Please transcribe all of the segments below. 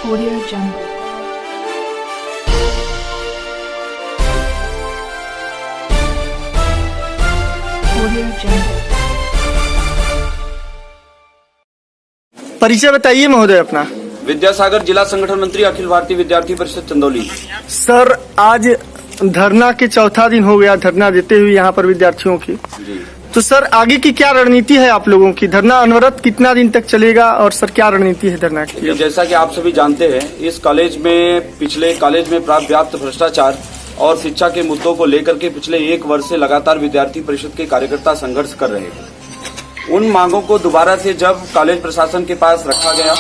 Audio Jungle. Audio Jungle. परिचय बताइए महोदय अपना। विद्यासागर, जिला संगठन मंत्री, अखिल भारतीय विद्यार्थी परिषद चंदौली। सर, आज धरना के चौथा दिन हो गया धरना देते हुए यहाँ पर विद्यार्थियों की। जी। तो सर, आगे की क्या रणनीति है आप लोगों की? धरना अनवरत कितना दिन तक चलेगा और सर क्या रणनीति है धरना की? जैसा कि आप सभी जानते हैं, इस कॉलेज में पिछले कॉलेज में प्राप्त व्याप्त भ्रष्टाचार और शिक्षा के मुद्दों को लेकर के पिछले 1 वर्ष से लगातार विद्यार्थी परिषद के कार्यकर्ता संघर्ष कर रहे हैं। उन मांगों को दोबारा से जब कॉलेज प्रशासन के पास रखा गया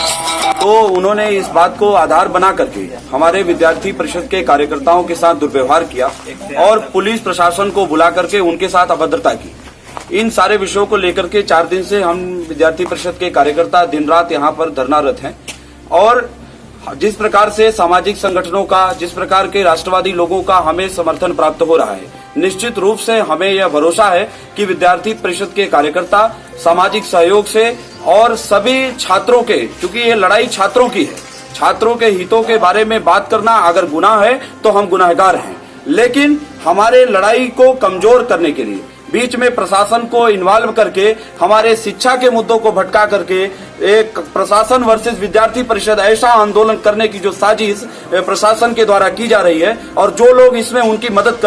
तो उन्होंने इस बात को आधार बना करके हमारे विद्यार्थी परिषद के कार्यकर्ताओं के साथ दुर्व्यवहार किया और पुलिस प्रशासन को बुला करके उनके साथ अभद्रता की। इन सारे विषयों को लेकर के 4 दिन से हम विद्यार्थी परिषद के कार्यकर्ता दिन रात यहाँ पर धरनारत हैं और जिस प्रकार से सामाजिक संगठनों का, जिस प्रकार के राष्ट्रवादी लोगों का हमें समर्थन प्राप्त हो रहा है, निश्चित रूप से हमें यह भरोसा है कि विद्यार्थी परिषद के कार्यकर्ता सामाजिक सहयोग से और सभी छात्रों के, क्योंकि ये लड़ाई छात्रों की है, छात्रों के हितों के बारे में बात करना अगर गुनाह है तो हम गुनाहगार हैं, लेकिन हमारे लड़ाई को कमजोर करने के लिए बीच में प्रशासन को इन्वॉल्व करके हमारे शिक्षा के मुद्दों को भटका करके एक प्रशासन वर्सेस विद्यार्थी परिषद ऐसा आंदोलन करने की जो साजिश प्रशासन के द्वारा की जा रही है और जो लोग इसमें उनकी मदद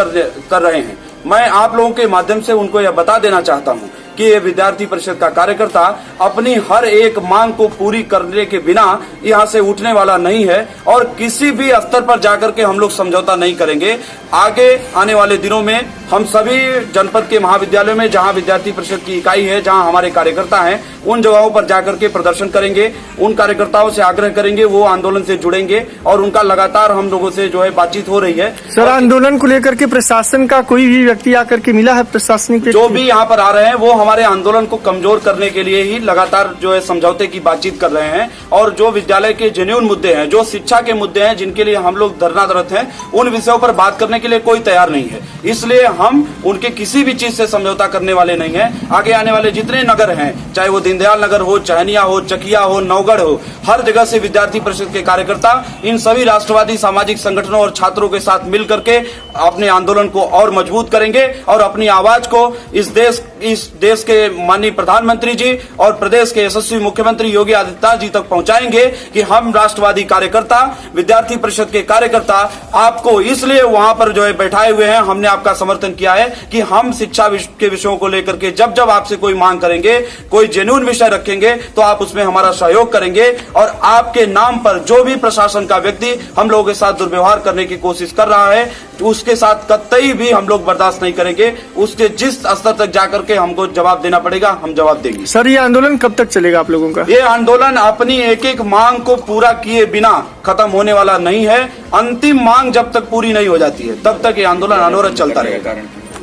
कर रहे हैं, मैं आप लोगों के माध्यम से उनको यह बता देना चाहता हूं कि ये विद्यार्थी परिषद का कार्यकर्ता अपनी हर एक मांग को पूरी करने के बिना यहाँ से उठने वाला नहीं है और किसी भी स्तर पर जाकर के हम लोग समझौता नहीं करेंगे। आगे आने वाले दिनों में हम सभी जनपद के महाविद्यालयों में जहाँ विद्यार्थी परिषद की इकाई है, जहाँ हमारे कार्यकर्ता हैं, उन जगहों पर जाकर के प्रदर्शन करेंगे। उन कार्यकर्ताओं से आग्रह करेंगे वो आंदोलन से जुड़ेंगे और उनका लगातार हम लोगों से जो है बातचीत हो रही है। सर, आंदोलन को लेकर के प्रशासन का कोई भी व्यक्ति आकर के मिला है? प्रशासनिक जो भी यहाँ पर आ रहे हैं वो हमारे आंदोलन को कमजोर करने के लिए ही लगातार जो है समझौते की बातचीत कर रहे हैं और जो विद्यालय के जेन्युइन मुद्दे हैं, जो शिक्षा के मुद्दे हैं, जिनके लिए हम लोग धरनारत हैं, उन विषयों पर बात करने के लिए कोई तैयार नहीं है। इसलिए हम उनके किसी भी चीज से समझौता करने वाले नहीं है। आगे आने वाले जितने नगर हैं, चाहे वो दीनदयाल नगर हो, चहनिया हो, चकिया हो, नवगढ़ हो, हर जगह से विद्यार्थी परिषद के कार्यकर्ता इन सभी राष्ट्रवादी सामाजिक संगठनों और छात्रों के साथ मिल करके अपने आंदोलन को और मजबूत करेंगे और अपनी आवाज को इस देश के माननीय प्रधानमंत्री जी और प्रदेश के यशस्वी मुख्यमंत्री योगी आदित्यनाथ जी तक पहुंचाएंगे कि हम राष्ट्रवादी कार्यकर्ता, विद्यार्थी परिषद के कार्यकर्ता आपको इसलिए वहां पर जो है बैठाए हुए हैं, हमने आपका समर्थन किया है कि हम शिक्षा के विषयों को लेकर के जब जब आपसे कोई मांग करेंगे, कोई जेन्युइन विषय रखेंगे तो आप उसमें हमारा सहयोग करेंगे और आपके नाम पर जो भी प्रशासन का व्यक्ति हम लोगों के साथ दुर्व्यवहार करने की कोशिश कर रहा है उसके साथ कतई भी हम लोग बर्दाश्त नहीं करेंगे। उसके जिस स्तर तक जाकर के हमको जवाब देना पड़ेगा, हम जवाब देंगे। सर, ये आंदोलन कब तक चलेगा आप लोगों का? ये आंदोलन अपनी एक एक मांग को पूरा किए बिना खत्म होने वाला नहीं है। अंतिम मांग जब तक पूरी नहीं हो जाती है तब तक ये आंदोलन अनवरत चलता रहेगा।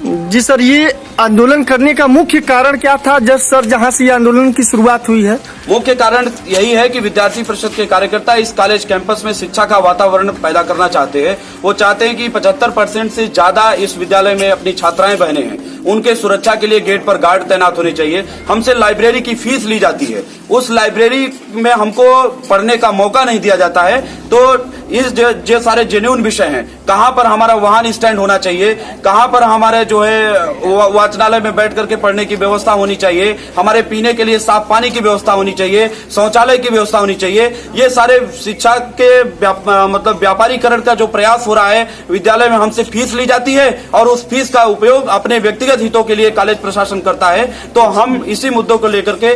जी सर, ये आंदोलन करने का मुख्य कारण क्या था जहां से ये आंदोलन की शुरुआत हुई है? मुख्य कारण यही है कि विद्यार्थी परिषद के कार्यकर्ता इस कॉलेज कैंपस में शिक्षा का वातावरण पैदा करना चाहते हैं। वो चाहते हैं कि 75% से ज्यादा इस विद्यालय में अपनी छात्राएं बहनें हैं, उनके सुरक्षा के लिए गेट पर गार्ड तैनात होने चाहिए। हमसे लाइब्रेरी की फीस ली जाती है, उस लाइब्रेरी में हमको पढ़ने का मौका नहीं दिया जाता है। तो इस जो सारे जेन्युइन विषय हैं, कहाँ पर हमारा वाहन स्टैंड होना चाहिए, कहाँ पर हमारे जो है वाचनालय में बैठ करके पढ़ने की व्यवस्था होनी चाहिए, हमारे पीने के लिए साफ पानी की व्यवस्था होनी चाहिए, शौचालय की व्यवस्था होनी चाहिए, ये सारे शिक्षा के मतलब व्यापारीकरण का जो प्रयास हो रहा है, विद्यालय में हमसे फीस ली जाती है और उस फीस का उपयोग अपने व्यक्तिगत हितों के लिए कॉलेज प्रशासन करता है। तो हम इसी मुद्दों को लेकर के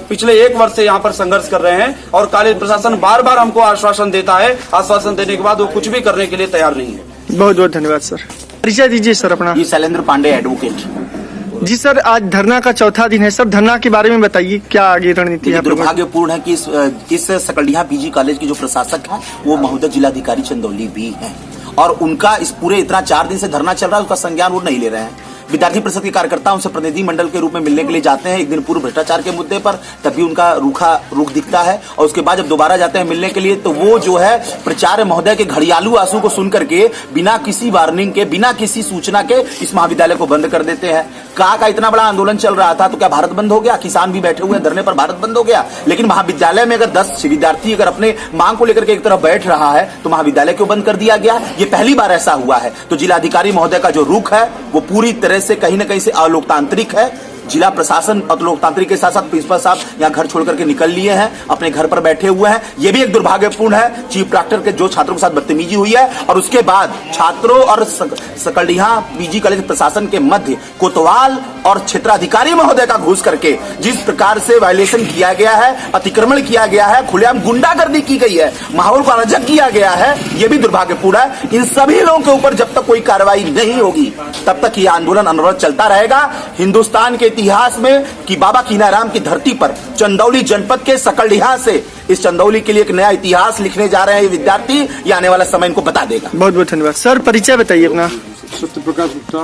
पिछले 1 वर्ष से यहाँ पर संघर्ष कर रहे हैं और कॉलेज प्रशासन बार बार हमको आश्वासन देता है, आश्वासन देने के बाद वो कुछ भी करने के लिए तैयार नहीं है। बहुत बहुत धन्यवाद सर। परिचय दीजिए सर अपना। जी, शैलेंद्र पांडे, एडवोकेट। जी सर, आज धरना का चौथा दिन है सर, धरना के बारे में बताइए, क्या आगे रणनीति है? दुर्भाग्यपूर्ण है कि इस सकलडीहा पीजी कॉलेज के जो प्रशासक हैं वो महोदय जिलाधिकारी चंदौली भी हैं और उनका इस पूरे इतना 4 दिन से धरना चल रहा है, उसका संज्ञान वो नहीं ले रहे हैं। विद्यार्थी परिषद के कार्यकर्ता उनसे प्रतिनिधि मंडल के रूप में मिलने के लिए जाते हैं 1 दिन पूर्व भ्रष्टाचार के मुद्दे पर, तभी उनका रुख दिखता है और उसके बाद जब दोबारा जाते हैं मिलने के लिए तो वो जो है प्राचार्य महोदय के घड़ियालू आंसू को सुन करके बिना किसी वार्निंग के, बिना किसी सूचना के इस महाविद्यालय को बंद कर देते हैं। का इतना बड़ा आंदोलन चल रहा था तो क्या भारत बंद हो गया? किसान भी बैठे हुए हैं धरने पर, भारत बंद हो गया? लेकिन महाविद्यालय में अगर 10 विद्यार्थी अगर अपने मांग को लेकर के एक तरफ बैठ रहा है तो महाविद्यालय क्यों बंद कर दिया गया? ये पहली बार ऐसा हुआ है। तो जिलाधिकारी महोदय का जो रुख है वो पूरी तरह से कहीं ना कहीं से अलोकतांत्रिक है। जिला प्रशासन और लोकतांत्रिक के साथ साथ प्रिंसिपल साहब यहाँ घर छोड़ करके निकल लिए हैं, अपने घर पर बैठे हुए हैं। ये भी एक दुर्भाग्यपूर्ण है। चीफ प्रॉक्टर के जो छात्रों के साथ बदतमीजी हुई है और उसके बाद छात्रों और सकलडीहा पीजी कॉलेज प्रशासन के मध्य कोतवाल और क्षेत्राधिकारी महोदय का घुस करके जिस प्रकार से वायलेशन किया गया है, अतिक्रमण किया गया है, खुलेआम गुंडागर्दी की गई है, माहौल को अराजक किया गया है, ये भी दुर्भाग्यपूर्ण है। इन सभी लोगों के ऊपर जब तक कोई कार्रवाई नहीं होगी तब तक ये आंदोलन अनवरत चलता रहेगा। हिंदुस्तान के इतिहास में कि बाबा कीनाराम की धरती पर चंदौली जनपद के सकलडीहा से इस चंदौली के लिए एक नया इतिहास लिखने जा रहे हैं ये विद्यार्थी। ये आने वाला समय इनको बता देगा। बहुत बहुत धन्यवाद सर। परिचय बताइए अपना। सत्य प्रकाश गुप्ता,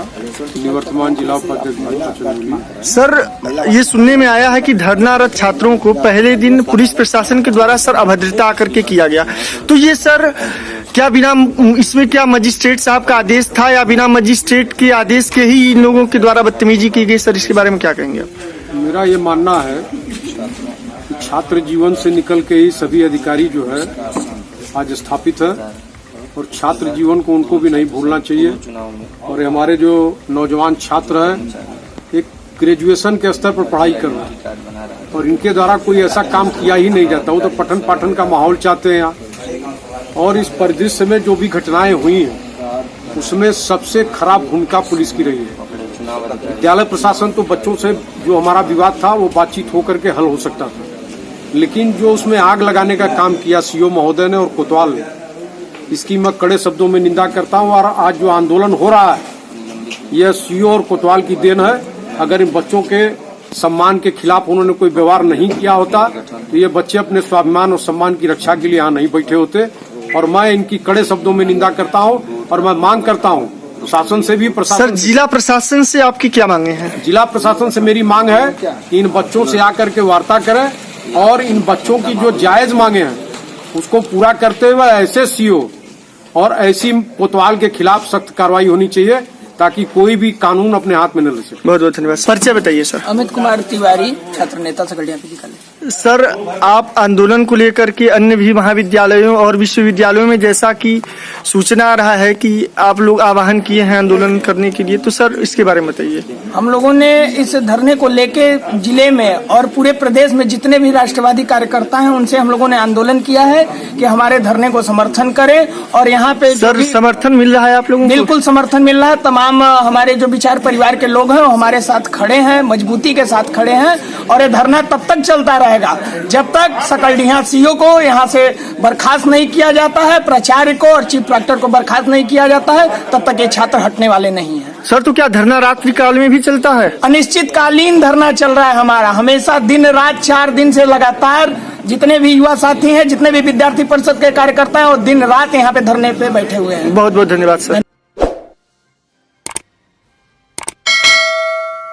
निवर्तमान जिला उपाध्यक्ष चंदौली। सर, ये सुनने में आया है कि धरनारत छात्रों को पहले दिन पुलिस प्रशासन के द्वारा सर अभद्रता आकर के किया गया, तो ये सर क्या बिना इसमें क्या मजिस्ट्रेट साहब का आदेश था या बिना मजिस्ट्रेट के आदेश के ही इन लोगों के द्वारा बदतमीजी की गई? सर, इसके बारे में क्या कहेंगे? मेरा ये मानना है कि छात्र जीवन से निकल के ही सभी अधिकारी जो है आज स्थापित है और छात्र जीवन को उनको भी नहीं भूलना चाहिए। और हमारे जो नौजवान छात्र हैं एक ग्रेजुएशन के स्तर पर पढ़ाई कर रहे हैं और इनके द्वारा कोई ऐसा काम किया ही नहीं जाता। वो तो पठन पाठन का माहौल चाहते हैं यहाँ। और इस परिदृश्य में जो भी घटनाएं हुई हैं उसमें सबसे खराब भूमिका पुलिस की रही है। विद्यालय प्रशासन तो बच्चों से जो हमारा विवाद था वो बातचीत होकर के हल हो सकता था, लेकिन जो उसमें आग लगाने का काम किया सीओ महोदय ने और कोतवाल ने, इसकी मैं कड़े शब्दों में निंदा करता हूं। और आज जो आंदोलन हो रहा है यह सीओ और कोतवाल की देन है। अगर इन बच्चों के सम्मान के खिलाफ उन्होंने कोई व्यवहार नहीं किया होता तो ये बच्चे अपने स्वाभिमान और सम्मान की रक्षा के लिए यहाँ नहीं बैठे होते। और मैं इनकी कड़े शब्दों में निंदा करता हूँ और मैं मांग करता हूँ प्रशासन से भी। सर, जिला प्रशासन से आपकी क्या मांगे हैं? जिला प्रशासन से मेरी मांग है कि इन बच्चों से आकर के वार्ता करें और इन बच्चों की जो जायज मांगे हैं उसको पूरा करते हुए ऐसे सीओ और ऐसी कोतवाल के खिलाफ सख्त कार्रवाई होनी चाहिए ताकि कोई भी कानून अपने हाथ में न ले सके। बहुत बहुत धन्यवाद। परिचय बताइए सर। अमित कुमार तिवारी, छात्र नेता, सकलडीहा पीजी कॉलेज। सर, आप आंदोलन को लेकर के अन्य भी महाविद्यालयों और विश्वविद्यालयों में जैसा कि सूचना आ रहा है कि आप लोग आह्वान किए हैं आंदोलन करने के लिए, तो सर इसके बारे में बताइए। हम लोगों ने इस धरने को लेके जिले में और पूरे प्रदेश में जितने भी राष्ट्रवादी कार्यकर्ता हैं उनसे हम लोगों ने आंदोलन किया है कि हमारे धरने को समर्थन करें। और यहाँ पे सर समर्थन मिल रहा है आप लोगों को? बिल्कुल समर्थन मिल रहा है। तमाम हमारे जो विचार परिवार के लोग हैं वो हमारे साथ खड़े हैं, मजबूती के साथ खड़े हैं। और ये धरना तब तक चलता रहेगा जब तक सकलडीहा सीओ को यहाँ से बर्खास्त नहीं किया जाता है, प्राचार्य को और चीफ प्रॉक्टर को बर्खास्त नहीं किया जाता है, तब तक ये छात्र हटने वाले नहीं हैं। सर, तो क्या धरना रात्रि काल में भी चलता है? अनिश्चितकालीन धरना चल रहा है हमारा, हमेशा दिन रात 4 दिन से लगातार। जितने भी युवा साथी हैं, जितने भी विद्यार्थी परिषद के कार्यकर्ता हैं, वो दिन रात यहाँ पे धरने पे बैठे हुए हैं। बहुत बहुत धन्यवाद सर।